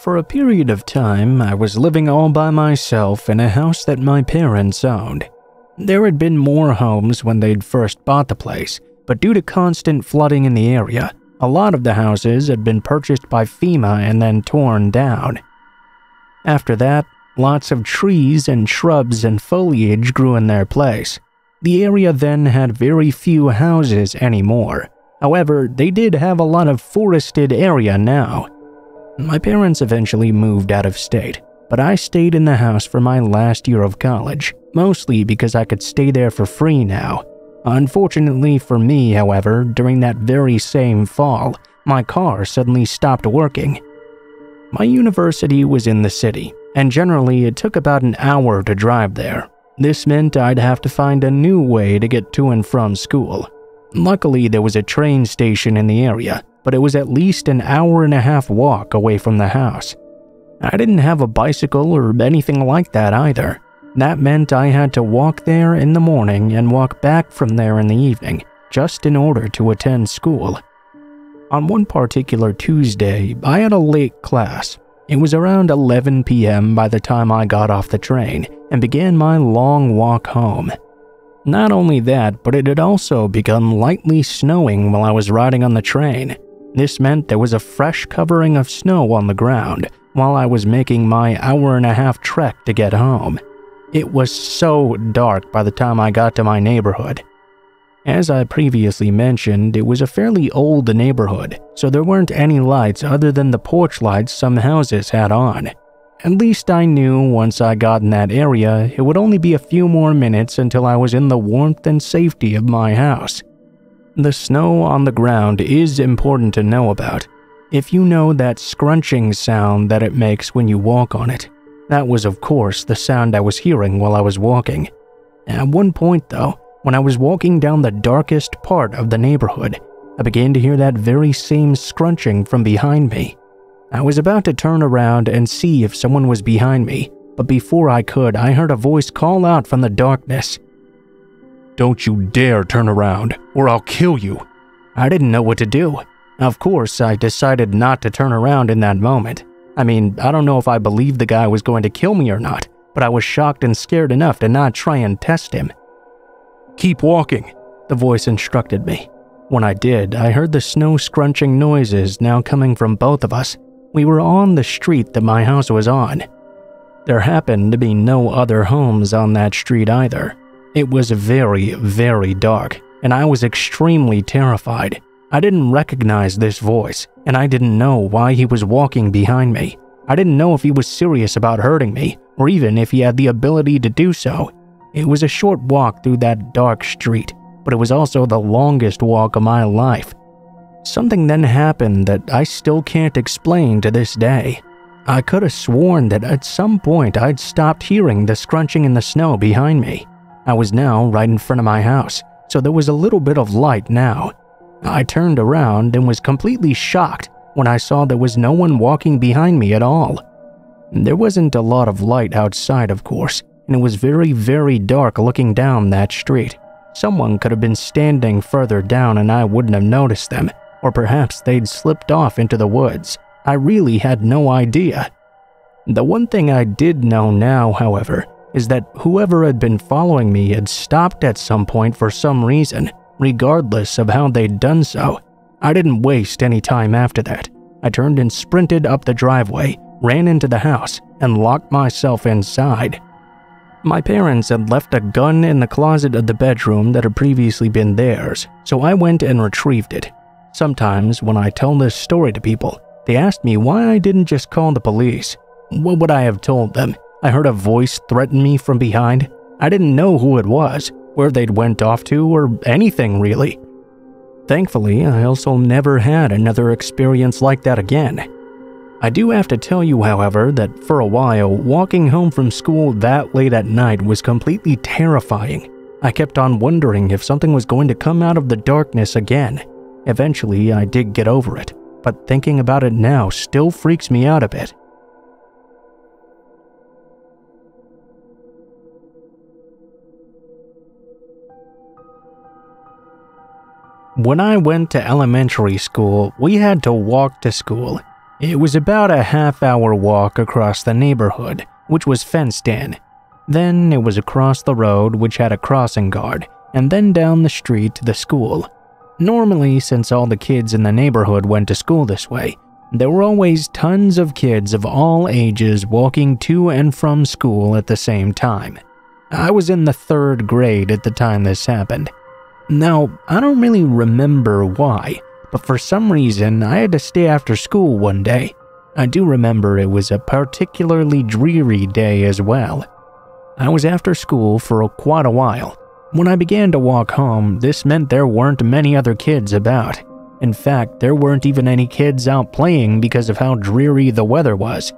For a period of time, I was living all by myself in a house that my parents owned. There had been more homes when they'd first bought the place, but due to constant flooding in the area, a lot of the houses had been purchased by FEMA and then torn down. After that, lots of trees and shrubs and foliage grew in their place. The area then had very few houses anymore. However, they did have a lot of forested area now. My parents eventually moved out of state, but I stayed in the house for my last year of college, mostly because I could stay there for free now. Unfortunately for me, however, during that very same fall, my car suddenly stopped working. My university was in the city, and generally it took about an hour to drive there. This meant I'd have to find a new way to get to and from school. Luckily, there was a train station in the area, but it was at least an hour-and-a-half walk away from the house. I didn't have a bicycle or anything like that either. That meant I had to walk there in the morning and walk back from there in the evening, just in order to attend school. On one particular Tuesday, I had a late class. It was around 11 p.m. by the time I got off the train and began my long walk home. Not only that, but it had also begun lightly snowing while I was riding on the train. This meant there was a fresh covering of snow on the ground while I was making my hour-and-a-half trek to get home. It was so dark by the time I got to my neighborhood. As I previously mentioned, it was a fairly old neighborhood, so there weren't any lights other than the porch lights some houses had on. At least I knew once I got in that area, it would only be a few more minutes until I was in the warmth and safety of my house. The snow on the ground is important to know about. If you know that scrunching sound that it makes when you walk on it, that was of course the sound I was hearing while I was walking. At one point though, when I was walking down the darkest part of the neighborhood, I began to hear that very same scrunching from behind me. I was about to turn around and see if someone was behind me, but before I could, I heard a voice call out from the darkness. "Don't you dare turn around, or I'll kill you." I didn't know what to do. Of course, I decided not to turn around in that moment. I mean, I don't know if I believed the guy was going to kill me or not, but I was shocked and scared enough to not try and test him. "Keep walking," the voice instructed me. When I did, I heard the snow scrunching noises now coming from both of us. We were on the street that my house was on. There happened to be no other homes on that street either. It was very, very dark, and I was extremely terrified. I didn't recognize this voice, and I didn't know why he was walking behind me. I didn't know if he was serious about hurting me, or even if he had the ability to do so. It was a short walk through that dark street, but it was also the longest walk of my life. Something then happened that I still can't explain to this day. I could have sworn that at some point I'd stopped hearing the scrunching in the snow behind me. I was now right in front of my house, so there was a little bit of light now. I turned around and was completely shocked when I saw there was no one walking behind me at all. There wasn't a lot of light outside, of course, and it was very, very dark looking down that street. Someone could have been standing further down and I wouldn't have noticed them, or perhaps they'd slipped off into the woods. I really had no idea. The one thing I did know now, however, is that whoever had been following me had stopped at some point for some reason, regardless of how they'd done so. I didn't waste any time after that. I turned and sprinted up the driveway, ran into the house, and locked myself inside. My parents had left a gun in the closet of the bedroom that had previously been theirs, so I went and retrieved it. Sometimes, when I tell this story to people, they ask me why I didn't just call the police. What would I have told them? I heard a voice threaten me from behind. I didn't know who it was, where they'd went off to, or anything really. Thankfully, I also never had another experience like that again. I do have to tell you, however, that for a while, walking home from school that late at night was completely terrifying. I kept on wondering if something was going to come out of the darkness again. Eventually, I did get over it, but thinking about it now still freaks me out a bit. When I went to elementary school, we had to walk to school. It was about a half-hour walk across the neighborhood, which was fenced in. Then it was across the road, which had a crossing guard, and then down the street to the school. Normally, since all the kids in the neighborhood went to school this way, there were always tons of kids of all ages walking to and from school at the same time. I was in the 3rd grade at the time this happened. Now, I don't really remember why, but for some reason I had to stay after school one day. I do remember it was a particularly dreary day as well. I was after school for quite a while. When I began to walk home, this meant there weren't many other kids about. In fact, there weren't even any kids out playing because of how dreary the weather was.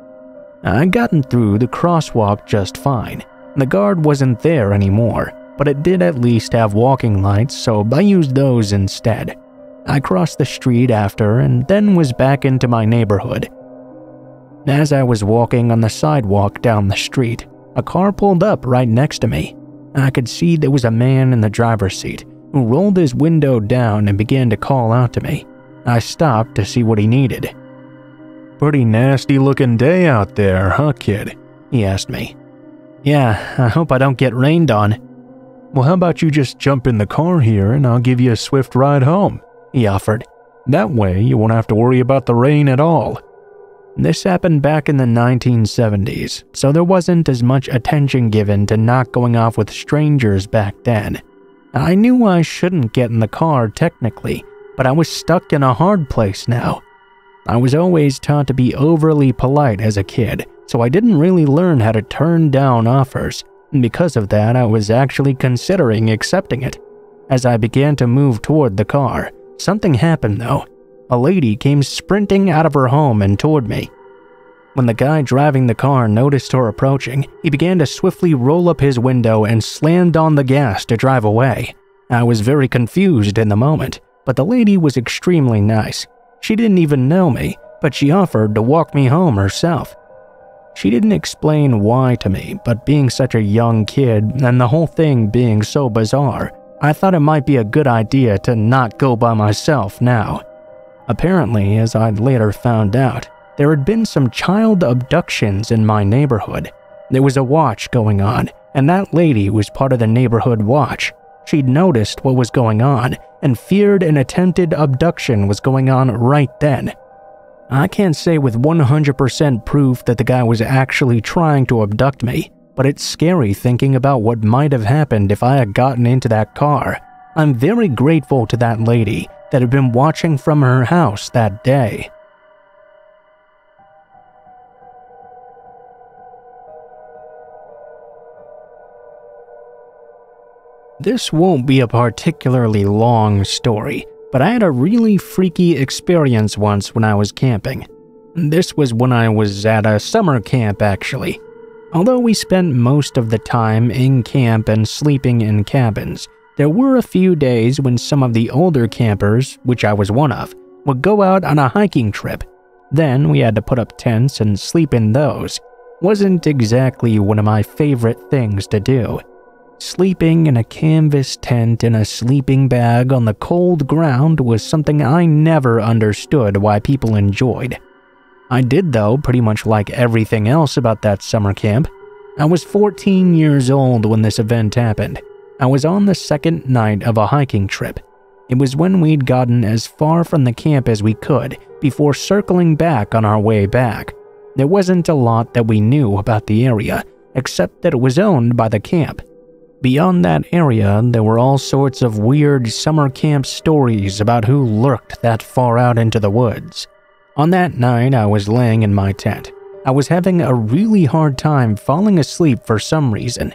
I'd gotten through the crosswalk just fine. The guard wasn't there anymore, but it did at least have walking lights, so I used those instead. I crossed the street after and then was back into my neighborhood. As I was walking on the sidewalk down the street, a car pulled up right next to me. I could see there was a man in the driver's seat who rolled his window down and began to call out to me. I stopped to see what he needed. "Pretty nasty looking day out there, huh, kid?" he asked me. "Yeah, I hope I don't get rained on." "Well, how about you just jump in the car here and I'll give you a swift ride home," he offered. "That way you won't have to worry about the rain at all." This happened back in the 1970s, so there wasn't as much attention given to not going off with strangers back then. I knew I shouldn't get in the car technically, but I was stuck in a hard place now. I was always taught to be overly polite as a kid, so I didn't really learn how to turn down offers. Because of that, I was actually considering accepting it. As I began to move toward the car, something happened though. A lady came sprinting out of her home and toward me. When the guy driving the car noticed her approaching, he began to swiftly roll up his window and slammed on the gas to drive away. I was very confused in the moment, but the lady was extremely nice. She didn't even know me, but she offered to walk me home herself. She didn't explain why to me, but being such a young kid and the whole thing being so bizarre, I thought it might be a good idea to not go by myself now. Apparently, as I'd later found out, there had been some child abductions in my neighborhood. There was a watch going on, and that lady was part of the neighborhood watch. She'd noticed what was going on and feared an attempted abduction was going on right then. I can't say with 100% proof that the guy was actually trying to abduct me, but it's scary thinking about what might have happened if I had gotten into that car. I'm very grateful to that lady that had been watching from her house that day. This won't be a particularly long story, but I had a really freaky experience once when I was camping. This was when I was at a summer camp actually. Although we spent most of the time in camp and sleeping in cabins, there were a few days when some of the older campers, which I was one of, would go out on a hiking trip. Then we had to put up tents and sleep in those. Wasn't exactly one of my favorite things to do. Sleeping in a canvas tent in a sleeping bag on the cold ground was something I never understood why people enjoyed. I did though, pretty much like everything else about that summer camp. I was 14 years old when this event happened. I was on the second night of a hiking trip. It was when we'd gotten as far from the camp as we could before circling back on our way back. There wasn't a lot that we knew about the area, except that it was owned by the camp. Beyond that area, there were all sorts of weird summer camp stories about who lurked that far out into the woods. On that night, I was laying in my tent. I was having a really hard time falling asleep for some reason.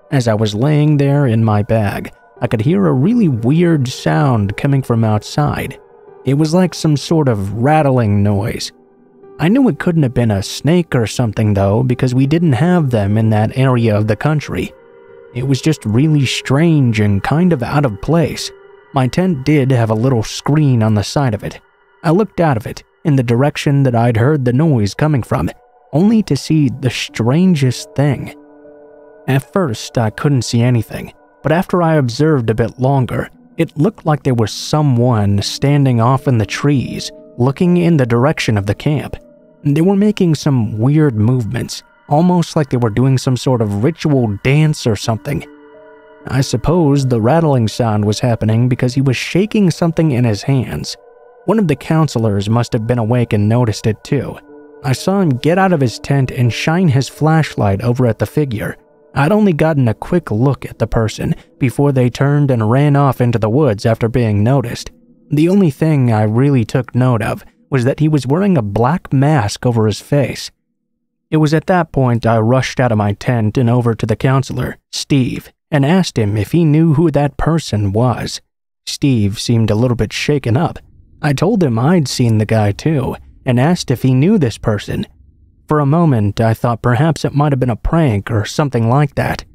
As I was laying there in my bag, I could hear a really weird sound coming from outside. It was like some sort of rattling noise. I knew it couldn't have been a snake or something though, because we didn't have them in that area of the country. It was just really strange and kind of out of place. My tent did have a little screen on the side of it. I looked out of it, in the direction that I'd heard the noise coming from, only to see the strangest thing. At first, I couldn't see anything, but after I observed a bit longer, it looked like there was someone standing off in the trees, looking in the direction of the camp. They were making some weird movements, almost like they were doing some sort of ritual dance or something. I suppose the rattling sound was happening because he was shaking something in his hands. One of the counselors must have been awake and noticed it too. I saw him get out of his tent and shine his flashlight over at the figure. I'd only gotten a quick look at the person before they turned and ran off into the woods after being noticed. The only thing I really took note of was that he was wearing a black mask over his face. It was at that point I rushed out of my tent and over to the counselor, Steve, and asked him if he knew who that person was. Steve seemed a little bit shaken up. I told him I'd seen the guy too, and asked if he knew this person. For a moment, I thought perhaps it might have been a prank or something like that.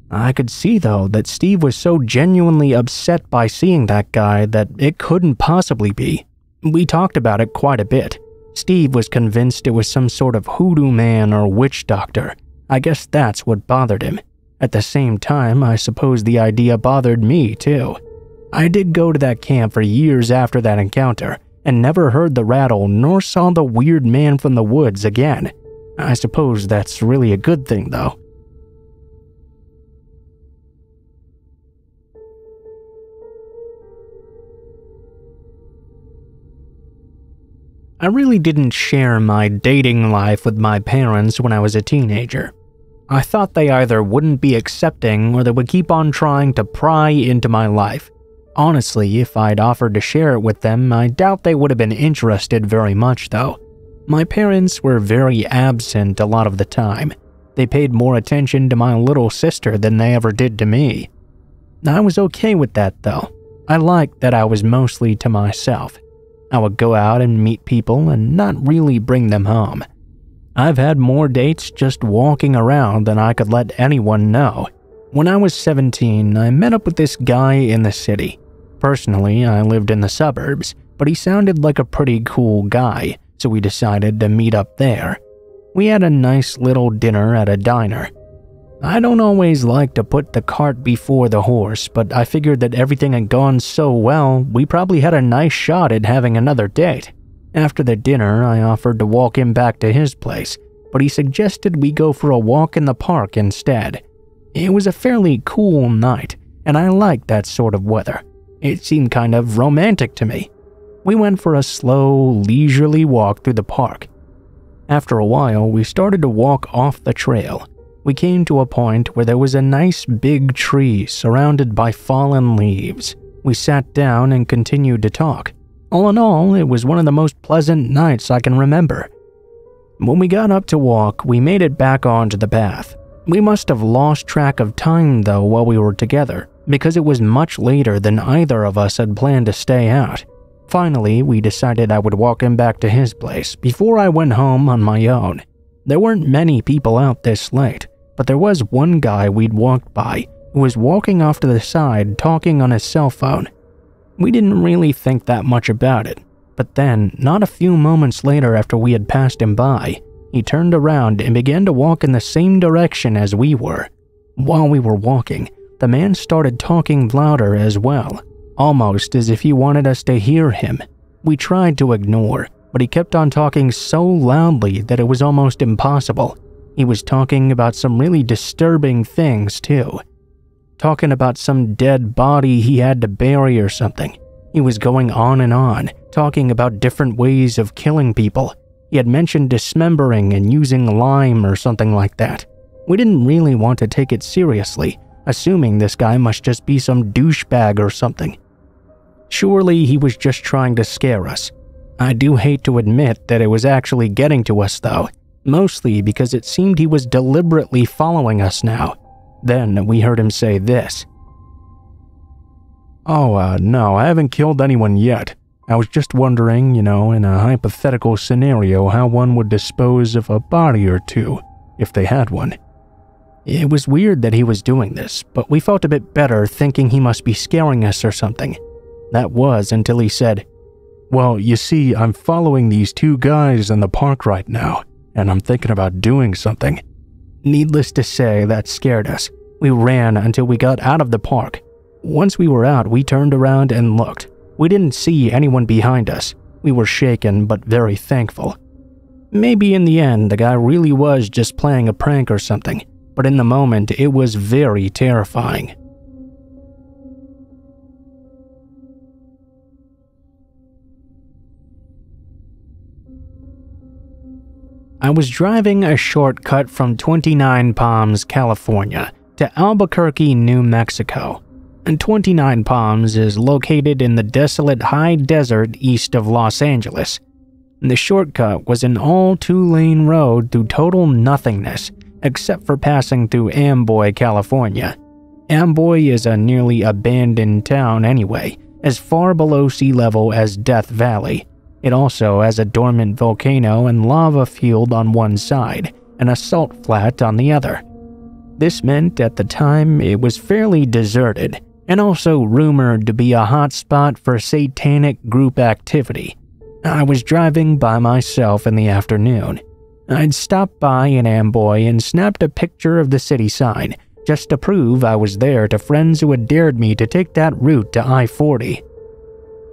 I could see, though, that Steve was so genuinely upset by seeing that guy that it couldn't possibly be. We talked about it quite a bit. Steve was convinced it was some sort of hoodoo man or witch doctor. I guess that's what bothered him. At the same time, I suppose the idea bothered me, too. I did go to that camp for years after that encounter, and never heard the rattle nor saw the weird man from the woods again. I suppose that's really a good thing, though. I really didn't share my dating life with my parents when I was a teenager. I thought they either wouldn't be accepting or they would keep on trying to pry into my life. Honestly, if I'd offered to share it with them, I doubt they would have been interested very much, though. My parents were very absent a lot of the time. They paid more attention to my little sister than they ever did to me. I was okay with that, though. I liked that I was mostly to myself. I would go out and meet people and not really bring them home. I've had more dates just walking around than I could let anyone know. When I was 17, I met up with this guy in the city. Personally, I lived in the suburbs, but he sounded like a pretty cool guy, so we decided to meet up there. We had a nice little dinner at a diner. I don't always like to put the cart before the horse, but I figured that everything had gone so well, we probably had a nice shot at having another date. After the dinner, I offered to walk him back to his place, but he suggested we go for a walk in the park instead. It was a fairly cool night, and I liked that sort of weather. It seemed kind of romantic to me. We went for a slow, leisurely walk through the park. After a while, we started to walk off the trail. We came to a point where there was a nice big tree surrounded by fallen leaves. We sat down and continued to talk. All in all, it was one of the most pleasant nights I can remember. When we got up to walk, we made it back onto the path. We must have lost track of time, though, while we were together, because it was much later than either of us had planned to stay out. Finally, we decided I would walk him back to his place before I went home on my own. There weren't many people out this late, but there was one guy we'd walked by who was walking off to the side talking on his cell phone. We didn't really think that much about it, but then, not a few moments later after we had passed him by, he turned around and began to walk in the same direction as we were. While we were walking, the man started talking louder as well, almost as if he wanted us to hear him. We tried to ignore, but he kept on talking so loudly that it was almost impossible. He was talking about some really disturbing things too. Talking about some dead body he had to bury or something. He was going on, talking about different ways of killing people. He had mentioned dismembering and using lime or something like that. We didn't really want to take it seriously, assuming this guy must just be some douchebag or something. Surely he was just trying to scare us. I do hate to admit that it was actually getting to us though, mostly because it seemed he was deliberately following us now. Then we heard him say this. No, I haven't killed anyone yet. I was just wondering, in a hypothetical scenario, how one would dispose of a body or two, if they had one. It was weird that he was doing this, but we felt a bit better thinking he must be scaring us or something. That was until he said, "Well, you see, I'm following these two guys in the park right now, and I'm thinking about doing something." Needless to say, that scared us. We ran until we got out of the park. Once we were out, we turned around and looked. We didn't see anyone behind us. We were shaken but very thankful. Maybe in the end the guy really was just playing a prank or something, but in the moment it was very terrifying. I was driving a shortcut from 29 Palms, California to Albuquerque, New Mexico. And 29 Palms is located in the desolate high desert east of Los Angeles. The shortcut was an all two-lane road through total nothingness, except for passing through Amboy, California. Amboy is a nearly abandoned town anyway, as far below sea level as Death Valley. It also has a dormant volcano and lava field on one side, and a salt flat on the other. This meant at the time it was fairly deserted, and also rumored to be a hotspot for satanic group activity. I was driving by myself in the afternoon. I'd stopped by in Amboy and snapped a picture of the city sign, just to prove I was there to friends who had dared me to take that route to I-40.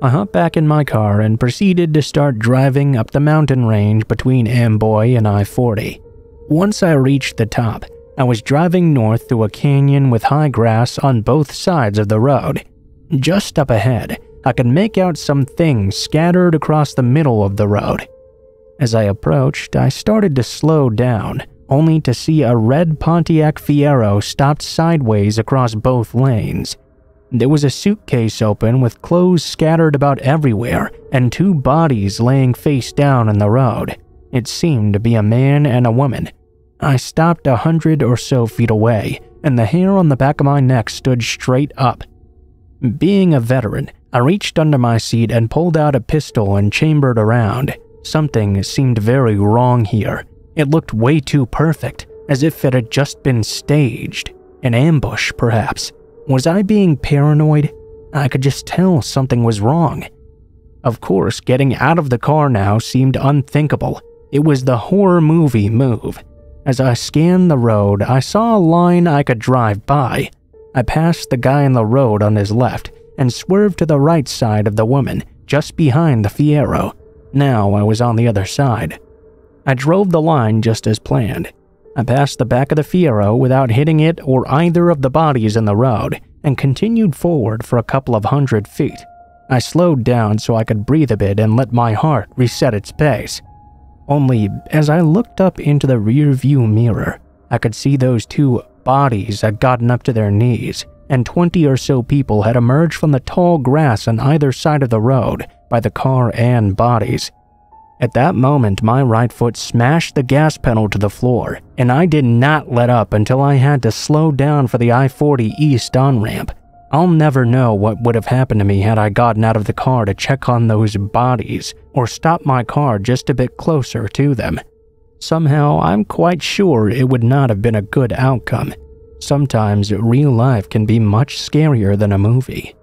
I hopped back in my car and proceeded to start driving up the mountain range between Amboy and I-40. Once I reached the top, I was driving north through a canyon with high grass on both sides of the road. Just up ahead, I could make out some things scattered across the middle of the road. As I approached, I started to slow down, only to see a red Pontiac Fiero stopped sideways across both lanes. There was a suitcase open with clothes scattered about everywhere and two bodies laying face down in the road. It seemed to be a man and a woman. I stopped 100 or so feet away, and the hair on the back of my neck stood straight up. Being a veteran, I reached under my seat and pulled out a pistol and chambered around. Something seemed very wrong here. It looked way too perfect, as if it had just been staged. An ambush, perhaps. Was I being paranoid? I could just tell something was wrong. Of course, getting out of the car now seemed unthinkable. It was the horror movie move. As I scanned the road, I saw a line I could drive by. I passed the guy in the road on his left and swerved to the right side of the woman, just behind the Fiero. Now I was on the other side. I drove the line just as planned. I passed the back of the Fiero without hitting it or either of the bodies in the road and continued forward for a couple of 100 feet. I slowed down so I could breathe a bit and let my heart reset its pace. Only, as I looked up into the rear-view mirror, I could see those two bodies had gotten up to their knees, and 20 or so people had emerged from the tall grass on either side of the road by the car and bodies. At that moment, my right foot smashed the gas pedal to the floor, and I did not let up until I had to slow down for the I-40 East on-ramp. I'll never know what would have happened to me had I gotten out of the car to check on those bodies, or stopped my car just a bit closer to them. Somehow, I'm quite sure it would not have been a good outcome. Sometimes real life can be much scarier than a movie.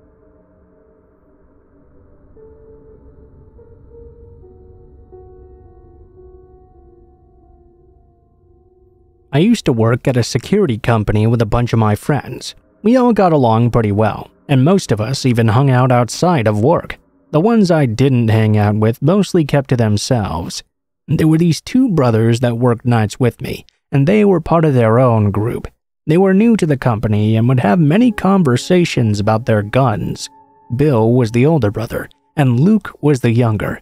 I used to work at a security company with a bunch of my friends. We all got along pretty well, and most of us even hung out outside of work. The ones I didn't hang out with mostly kept to themselves. There were these two brothers that worked nights with me, and they were part of their own group. They were new to the company and would have many conversations about their guns. Bill was the older brother, and Luke was the younger.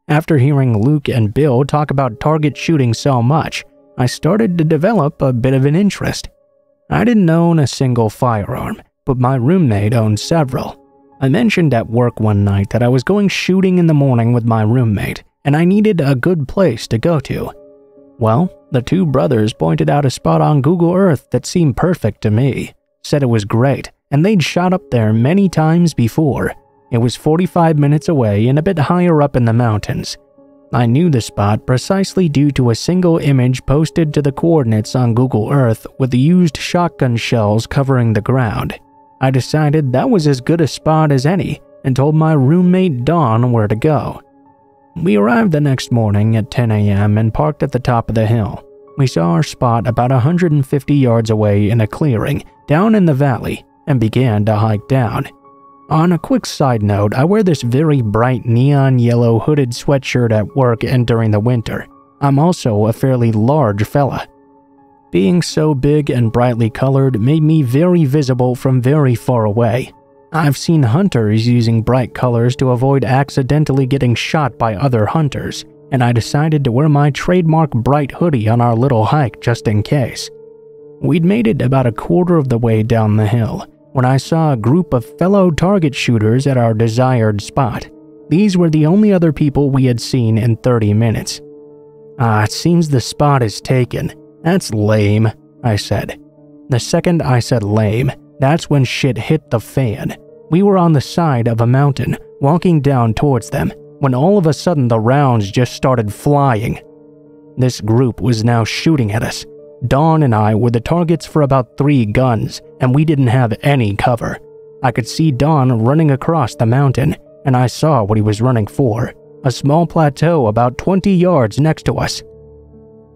After hearing Luke and Bill talk about target shooting so much, I started to develop a bit of an interest. I didn't own a single firearm, but my roommate owned several. I mentioned at work one night that I was going shooting in the morning with my roommate, and I needed a good place to go to. Well, the two brothers pointed out a spot on Google Earth that seemed perfect to me, said it was great, and they'd shot up there many times before. It was 45 minutes away and a bit higher up in the mountains. I knew the spot precisely due to a single image posted to the coordinates on Google Earth with the used shotgun shells covering the ground. I decided that was as good a spot as any and told my roommate Dawn where to go. We arrived the next morning at 10 a.m. and parked at the top of the hill. We saw our spot about 150 yards away in a clearing down in the valley and began to hike down. On a quick side note, I wear this very bright neon yellow hooded sweatshirt at work and during the winter. I'm also a fairly large fella. Being so big and brightly colored made me very visible from very far away. I've seen hunters using bright colors to avoid accidentally getting shot by other hunters, and I decided to wear my trademark bright hoodie on our little hike just in case. We'd made it about a quarter of the way down the hill when I saw a group of fellow target shooters at our desired spot. These were the only other people we had seen in 30 minutes. It seems the spot is taken. That's lame, I said. The second I said lame, that's when shit hit the fan. We were on the side of a mountain, walking down towards them, when all of a sudden the rounds just started flying. This group was now shooting at us. Dawn and I were the targets for about 3 guns, and we didn't have any cover. I could see Dawn running across the mountain, and I saw what he was running for, a small plateau about 20 yards next to us.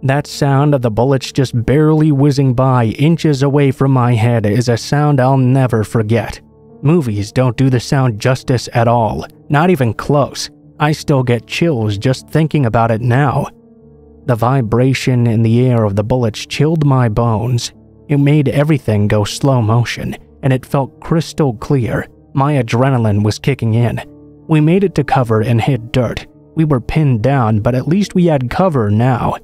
That sound of the bullets just barely whizzing by inches away from my head is a sound I'll never forget. Movies don't do the sound justice at all, not even close. I still get chills just thinking about it now. The vibration in the air of the bullets chilled my bones. It made everything go slow motion, and it felt crystal clear. My adrenaline was kicking in. We made it to cover and hit dirt. We were pinned down, but at least we had cover now.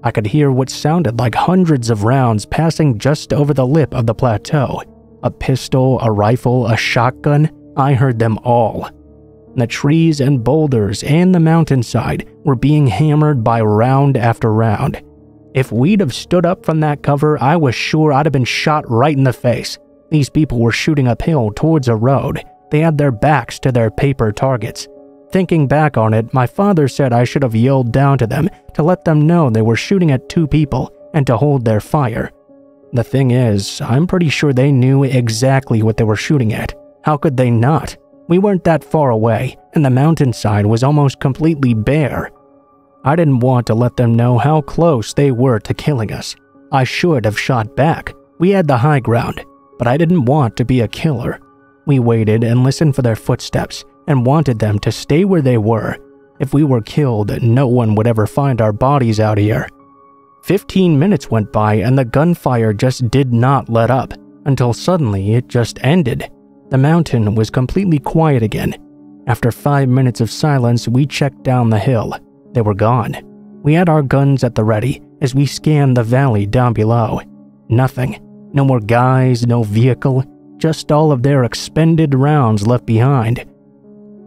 I could hear what sounded like hundreds of rounds passing just over the lip of the plateau. A pistol, a rifle, a shotgun. I heard them all. The trees and boulders and the mountainside were being hammered by round after round. If we'd have stood up from that cover, I was sure I'd have been shot right in the face. These people were shooting uphill towards a road. They had their backs to their paper targets. Thinking back on it, my father said I should have yelled down to them to let them know they were shooting at 2 people and to hold their fire. The thing is, I'm pretty sure they knew exactly what they were shooting at. How could they not? We weren't that far away, and the mountainside was almost completely bare. I didn't want to let them know how close they were to killing us. I should have shot back. We had the high ground, but I didn't want to be a killer. We waited and listened for their footsteps and wanted them to stay where they were. If we were killed, no one would ever find our bodies out here. 15 minutes went by and the gunfire just did not let up, until suddenly it just ended. The mountain was completely quiet again. After 5 minutes of silence, we checked down the hill. They were gone. We had our guns at the ready as we scanned the valley down below. Nothing. No more guys, no vehicle, just all of their expended rounds left behind.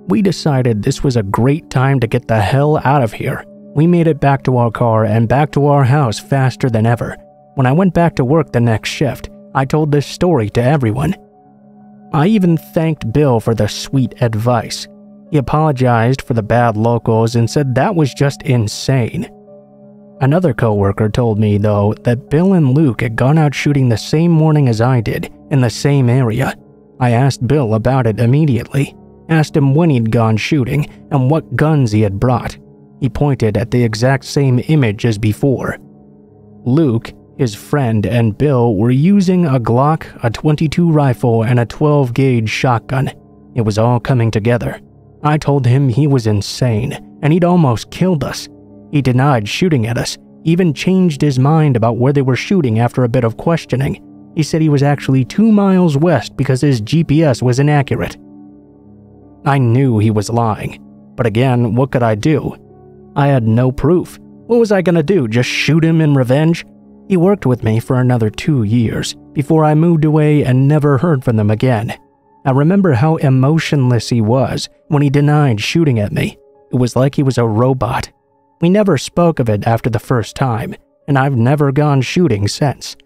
We decided this was a great time to get the hell out of here. We made it back to our car and back to our house faster than ever. When I went back to work the next shift, I told this story to everyone. I even thanked Bill for the sweet advice. He apologized for the bad locals and said that was just insane. Another coworker told me, though, that Bill and Luke had gone out shooting the same morning as I did, in the same area. I asked Bill about it immediately, asked him when he'd gone shooting and what guns he had brought. He pointed at the exact same image as before. Luke, his friend, and Bill were using a Glock, a .22 rifle, and a 12-gauge shotgun. It was all coming together. I told him he was insane, and he'd almost killed us. He denied shooting at us, even changed his mind about where they were shooting after a bit of questioning. He said he was actually 2 miles west because his GPS was inaccurate. I knew he was lying, but again, what could I do? I had no proof. What was I gonna do, just shoot him in revenge? He worked with me for another 2 years before I moved away and never heard from them again. I remember how emotionless he was when he denied shooting at me. It was like he was a robot. We never spoke of it after the first time, and I've never gone shooting since.